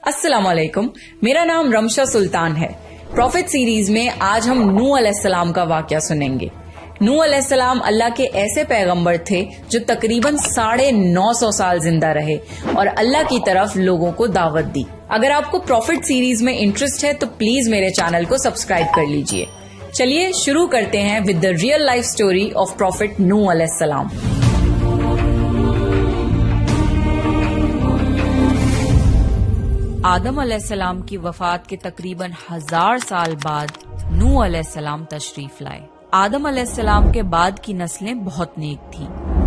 अस्सलाम वालेकुम, मेरा नाम रमशा सुल्तान है। प्रॉफिट सीरीज में आज हम नूह अलैहिस्सलाम का वाकया सुनेंगे। नूह अलैहिस्सलाम अल्लाह के ऐसे पैगंबर थे जो तकरीबन 950 साल जिंदा रहे और अल्लाह की तरफ लोगों को दावत दी। अगर आपको प्रॉफिट सीरीज में इंटरेस्ट है तो प्लीज मेरे चैनल को सब्सक्राइब कर लीजिए। चलिए शुरू करते हैं with the real life story of prophet Nuh अलैहिस्सलाम। आदम अलैहिस्सलाम की वफात के तकरीबन 1000 साल बाद नूह अलैहिस्सलाम तशरीफ लाए। आदम अलैहिस्सलाम के बाद की नस्लें बहुत नेक थीं,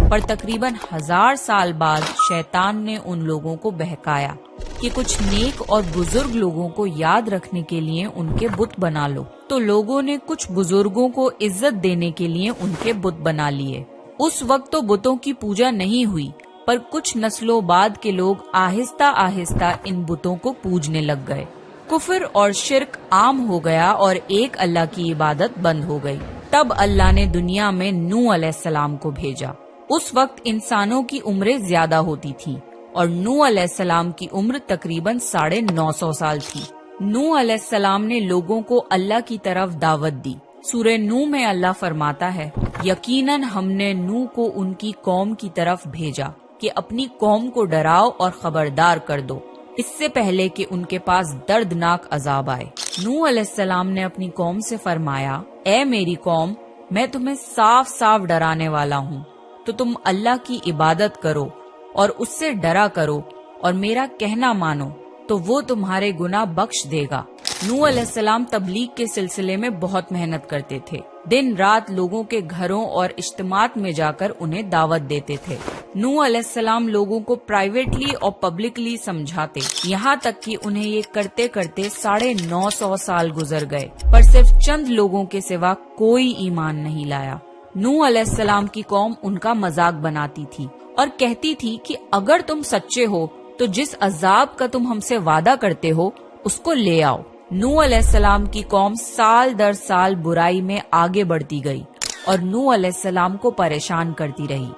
पर तकरीबन 1000 साल बाद शैतान ने उन लोगों को बहकाया कि कुछ नेक और बुजुर्ग लोगों को याद रखने के लिए उनके बुत बना लो। तो लोगों ने कुछ बुजुर्गों को इज्जत देने के लिए उनके बुत बना लिए। उस वक्त तो बुतों की पूजा नहीं हुई, पर कुछ नस्लों बाद के लोग आहिस्ता आहिस्ता इन बुतों को पूजने लग गए। कुफ्र और शिर्क आम हो गया और एक अल्लाह की इबादत बंद हो गई। तब अल्लाह ने दुनिया में नूह अलैहिस्सलाम को भेजा। उस वक्त इंसानों की उम्रें ज्यादा होती थीं और नूह अलैहिस्सलाम की उम्र तकरीबन 950 साल थी। नूह अलैहिस्सलाम ने लोगों को अल्लाह की तरफ दावत दी। सूरह नूह में अल्लाह फरमाता है, यकीनन हमने नूह को उनकी कौम की तरफ भेजा कि अपनी कौम को डराओ और खबरदार कर दो, इससे पहले कि उनके पास दर्दनाक अजाब आए। नूह अलैहिस्सलाम ने अपनी कौम से फरमाया, ए मेरी कौम, मैं तुम्हें साफ साफ डराने वाला हूँ, तो तुम अल्लाह की इबादत करो और उससे डरा करो और मेरा कहना मानो, तो वो तुम्हारे गुनाह बख्श देगा। नूह अलैहिस्सलाम तबलीग के सिलसिले में बहुत मेहनत करते थे। दिन रात लोगों के घरों और इज्तिमात में जाकर उन्हें दावत देते थे। नूह अलैहिस्सलाम लोगों को प्राइवेटली और पब्लिकली समझाते, यहाँ तक कि उन्हें ये करते करते 950 साल गुजर गए, पर सिर्फ चंद लोगों के सिवा कोई ईमान नहीं लाया। नूह अलैहिस्सलाम की कौम उनका मजाक बनाती थी और कहती थी कि अगर तुम सच्चे हो तो जिस अजाब का तुम हमसे वादा करते हो उसको ले आओ। नूह अलैहिस्सलाम की कौम साल दर साल बुराई में आगे बढ़ती गई और नूह अलैहिस्सलाम को परेशान करती रही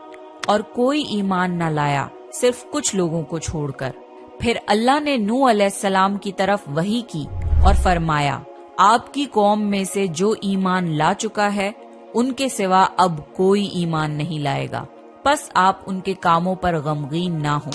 और कोई ईमान न लाया, सिर्फ कुछ लोगों को छोड़कर। फिर अल्लाह ने नूह अलैहिस्सलाम की तरफ वही की और फरमाया, आपकी कौम में से जो ईमान ला चुका है उनके सिवा अब कोई ईमान नहीं लाएगा, बस आप उनके कामों पर गमगीन ना हो।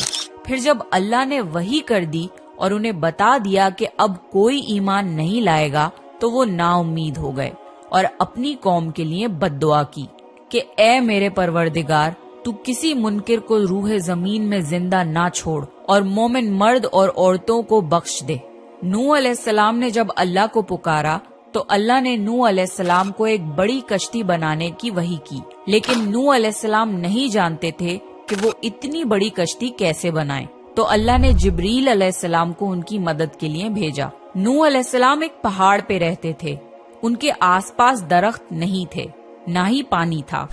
फिर जब अल्लाह ने वही कर दी और उन्हें बता दिया कि अब कोई ईमान नहीं लाएगा, तो वो नाउम्मीद हो गए और अपनी कौम के लिए बद्दुआ की कि ए मेरे परवरदिगार, तू किसी मुनकिर को रूह जमीन में जिंदा ना छोड़ और मोमिन मर्द और औरतों को बख्श दे। नूह अलैहिस्सलाम ने जब अल्लाह को पुकारा तो अल्लाह ने नूह अलैहिस्सलाम को एक बड़ी कश्ती बनाने की वही की, लेकिन नूह अलैहिस्सलाम नहीं जानते थे कि वो इतनी बड़ी कश्ती कैसे बनाएं। तो अल्लाह ने जिब्रील अलैहिस्सलाम को उनकी मदद के लिए भेजा। नूह अलैहिस्सलाम एक पहाड़ पे रहते थे। उनके आसपास दरख्त नहीं थे, ना ही पानी था।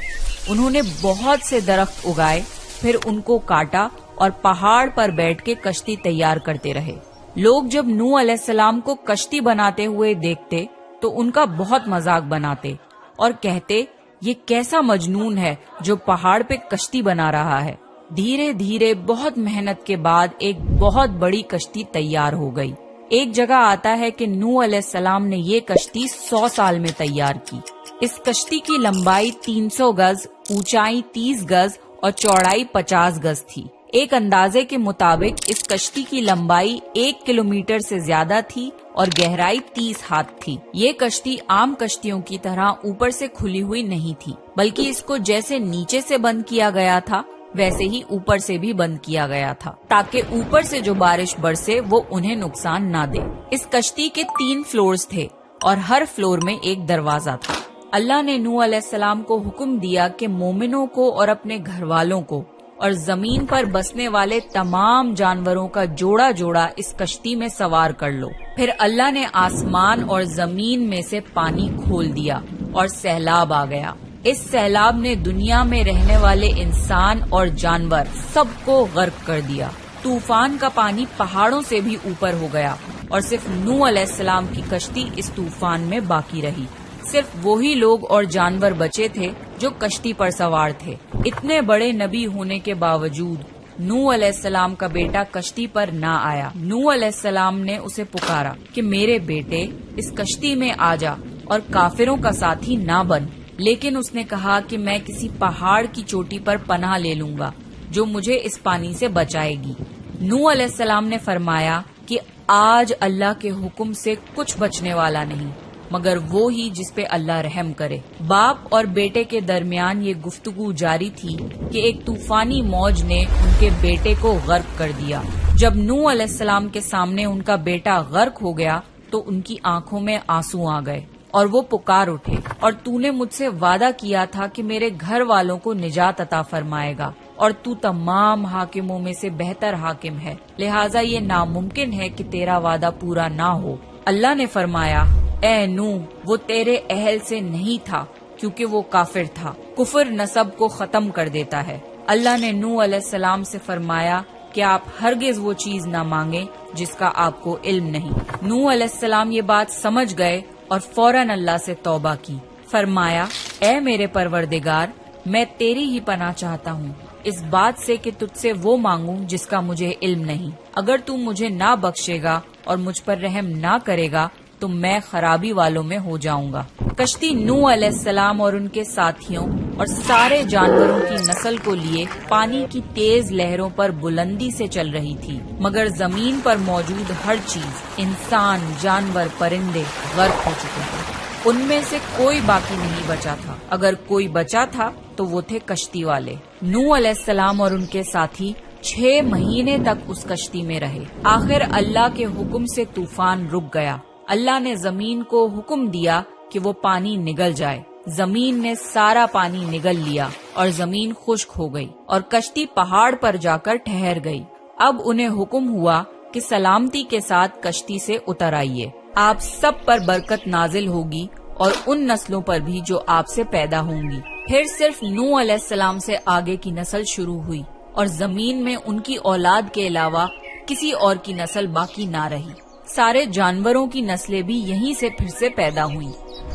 उन्होंने बहुत से दरख्त उगाए, फिर उनको काटा और पहाड़ पर बैठ के कश्ती तैयार करते रहे। लोग जब नूह अलैहिस्सलाम को कश्ती बनाते हुए देखते तो उनका बहुत मजाक बनाते और कहते, ये कैसा मजनून है जो पहाड़ पे कश्ती बना रहा है। धीरे धीरे बहुत मेहनत के बाद एक बहुत बड़ी कश्ती तैयार हो गई। एक जगह आता है कि नूह अलैहिस्सलाम ने ये कश्ती 100 साल में तैयार की। इस कश्ती की लंबाई 300 गज, ऊंचाई 30 गज और चौड़ाई 50 गज थी। एक अंदाजे के मुताबिक इस कश्ती की लंबाई 1 किलोमीटर से ज्यादा थी और गहराई 30 हाथ थी। ये कश्ती आम कश्तियों की तरह ऊपर से खुली हुई नहीं थी, बल्कि इसको जैसे नीचे से बंद किया गया था वैसे ही ऊपर से भी बंद किया गया था, ताकि ऊपर से जो बारिश बरसे वो उन्हें नुकसान ना दे। इस कश्ती के 3 फ्लोर्स थे और हर फ्लोर में एक दरवाजा था। अल्लाह ने नूह अलैहिस्सलाम को हुक्म दिया कि मोमिनों को और अपने घर वालों को और जमीन पर बसने वाले तमाम जानवरों का जोड़ा जोड़ा इस कश्ती में सवार कर लो। फिर अल्लाह ने आसमान और जमीन में से पानी खोल दिया और सैलाब आ गया। इस सैलाब ने दुनिया में रहने वाले इंसान और जानवर सबको गर्क कर दिया। तूफान का पानी पहाड़ों से भी ऊपर हो गया और सिर्फ नूह अलैहिस्सलाम की कश्ती इस तूफान में बाकी रही। सिर्फ वही लोग और जानवर बचे थे जो कश्ती पर सवार थे। इतने बड़े नबी होने के बावजूद نوح علیہ السلام کا بیٹا کشتی پر نہ آیا۔ نوح علیہ السلام نے اسے پکارا کہ میرے بیٹے اس کشتی میں آ جا اور کافروں کا ساتھی نہ بن، لیکن اس نے کہا کہ میں کسی پہاڑ کی چوٹی پر پناہ لے لوں گا جو مجھے اس پانی سے بچائے گی۔ نوح علیہ السلام نے فرمایا کہ آج اللہ کے حکم سے کچھ بچنے والا نہیں مگر وہ ہی جس پہ اللہ رحم کرے۔ باپ اور بیٹے کے درمیان یہ گفتگو جاری تھی کہ ایک طوفانی موج نے ان کے بیٹے کو غرق کر دیا۔ جب نوح علیہ السلام کے سامنے ان کا بیٹا غرق ہو گیا تو ان کی آنکھوں میں آنسو آ گئے اور وہ پکار اٹھے، اور تو نے مجھ سے وعدہ کیا تھا کہ میرے گھر والوں کو نجات عطا فرمائے گا، اور تو تمام حاکموں میں سے بہتر حاکم ہے، لہٰذا یہ ناممکن ہے کہ تیرا وعدہ پورا نہ ہو۔ اللہ نے فرمایا، اے نوح، وہ تیرے اہل سے نہیں تھا کیونکہ وہ کافر تھا۔ کفر نسب کو ختم کر دیتا ہے۔ اللہ نے نوح علیہ السلام سے فرمایا کہ آپ ہرگز وہ چیز نہ مانگیں جس کا آپ کو علم نہیں۔ نوح علیہ السلام یہ بات سمجھ گئے اور فوراً اللہ سے توبہ کی۔ فرمایا، اے میرے پروردگار، میں تیری ہی پناہ چاہتا ہوں اس بات سے کہ تجھ سے وہ مانگوں جس کا مجھے علم نہیں۔ اگر تو مجھے نہ بخشے گا اور مجھ پر رحم نہ کرے گا تو میں خرابی والوں میں ہو جاؤں گا۔ کشتی نوح علیہ السلام اور ان کے ساتھیوں اور سارے جانوروں کی نسل کو لیے پانی کی تیز لہروں پر بلندی سے چل رہی تھی، مگر زمین پر موجود ہر چیز، انسان، جانور، پرندے غرق ہو چکے تھے۔ ان میں سے کوئی باقی نہیں بچا تھا، اگر کوئی بچا تھا تو وہ تھے کشتی والے۔ نوح علیہ السلام اور ان کے ساتھی 6 مہینے تک اس کشتی میں رہے۔ آخر اللہ کے حکم سے طوفان رک گیا۔ اللہ نے زمین کو حکم دیا کہ وہ پانی نگل جائے۔ زمین نے سارا پانی نگل لیا اور زمین خشک ہو گئی اور کشتی پہاڑ پر جا کر ٹھہر گئی۔ اب انہیں حکم ہوا کہ سلامتی کے ساتھ کشتی سے اتر آئیے، آپ سب پر برکت نازل ہوگی اور ان نسلوں پر بھی جو آپ سے پیدا ہوں گی۔ پھر صرف نوح علیہ السلام سے آگے کی نسل شروع ہوئی اور زمین میں ان کی اولاد کے علاوہ کسی اور کی نسل باقی نہ رہی۔ سارے جانوروں کی نسلیں بھی یہیں سے پھر سے پیدا ہوئیں۔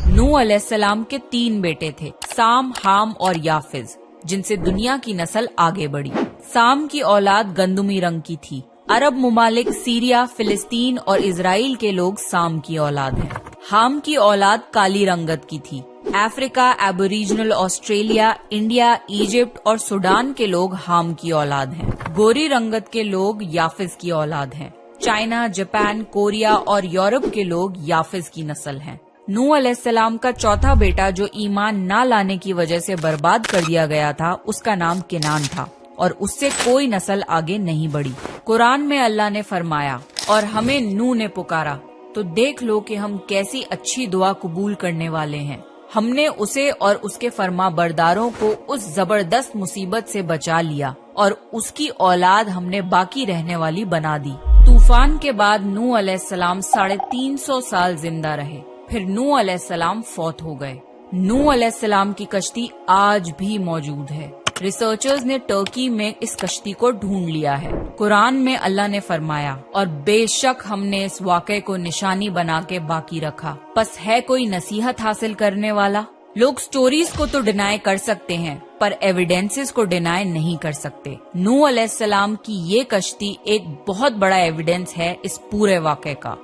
نوح علیہ السلام کے 3 بیٹے تھے، سام، حام اور یافز، جن سے دنیا کی نسل آگے بڑھی۔ سام کی اولاد گندمی رنگ کی تھی۔ عرب ممالک سیریا، فلسطین اور اسرائیل کے لوگ سام کی اولاد ہیں۔ حام کی اولاد کالی رنگت کی تھی۔ افریقہ، ایبوریجنل آسٹریلیا، انڈیا، ایجپٹ اور سوڈان کے لوگ حام کی اولاد ہیں۔ گوری رنگت کے لوگ یافز کی اولاد ہیں۔ چائنا، جاپان، کوریا اور یورپ کے لوگ یافز کی نسل ہیں۔ نوح علیہ السلام کا چوتھا بیٹا جو ایمان نہ لانے کی وجہ سے برباد کر دیا گیا تھا، اس کا نام کنان تھا اور اس سے کوئی نسل آگے نہیں بڑھی۔ قرآن میں اللہ نے فرمایا، اور ہمیں نوح نے پکارا تو دیکھ لو کہ ہم کیسی اچھی دعا قبول کرنے والے ہیں۔ ہم نے اسے اور اس کے فرما برداروں کو اس زبردست مصیبت سے بچا لیا اور اس کی اولاد ہم نے باقی رہنے والی بنا دی۔ طوفان کے بعد نوح علیہ السلام 350 سال زندہ رہے، پھر نوح علیہ السلام فوت ہو گئے۔ نوح علیہ السلام کی کشتی آج بھی موجود ہے۔ ریسرچرز نے ترکی میں اس کشتی کو ڈھونڈ لیا ہے۔ قرآن میں اللہ نے فرمایا، اور بے شک ہم نے اس واقعے کو نشانی بنا کے باقی رکھا، پس ہے کوئی نصیحت حاصل کرنے والا؟ لوگ سٹوریز کو تو ڈینائی کر سکتے ہیں پر ایویڈنسز کو ڈینائی نہیں کر سکتے۔ نوح علیہ السلام کی یہ کشتی ایک بہت بڑا ایویڈنس ہے اس پورے واقعے کا۔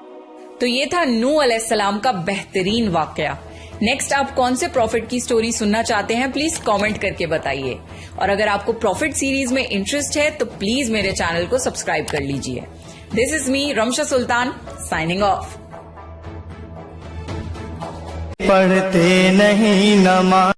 تو یہ تھا نوح علیہ السلام کا بہترین واقعہ۔ نیکسٹ آپ کون سے پروفٹ کی سٹوری سننا چاہتے ہیں پلیز کامنٹ کر کے بتائیے، اور اگر آپ کو پروفٹ سیریز میں انٹرسٹ ہے تو پلیز میرے چینل کو سبسکرائب کر لیجئے۔ دس از می رمشا سلطان سائننگ آف۔ پڑھتے نہیں نماز